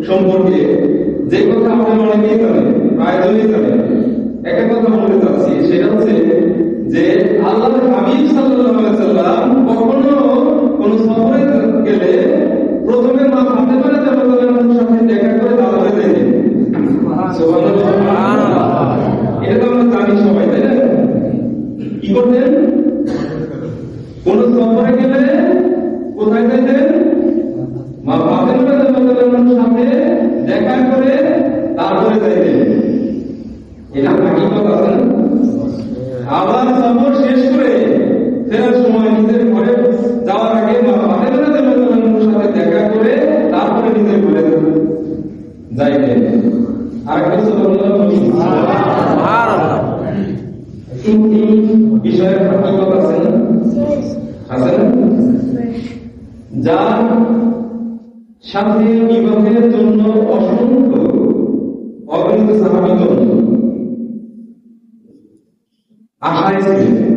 সম্পর্কে যে কথা আমাদের অনেকেই জানে, প্রায় জনই জানে, একটা কথা বলতে চাচ্ছি, সেটা হচ্ছে যে আল্লাহর হাবিব সাল্লাল্লাহু আলাইহি সাল্লাম কখনো কোন সফরে গেলে প্রথমে মা ফাতেমা রাদিয়াল্লাহু আনহার সাথে দেখা করে তারপরে যেতেন। সুবহানাল্লাহ, এটা তো আমরা জানি সবাই, তাই না? কি করতেন? কোন সফরে গেলে কোথায় যেতেন? মা ফাতেমা রাদিয়াল্লাহু আনহার সাথে দেখা করে তারপরে যাইতেন। এটা হাকিকত আছে না? আবার সফর শেষ করে ফেরার সময় নিজের ঘরে যাওয়ার আগে মা ফাতেমা রাদিয়াল্লাহু আনহার সাথে দেখা করে তারপরে নিজের ঘরে যাইতেন। আরেকটা সুবহানাল্লাহ, তিনটি বিষয়ের হাকিকত আছে না? আছে না? যার সাথে বিবাহের জন্য অসংখ্য অগণিত সাহাবীগণ আশায় ছিলেন,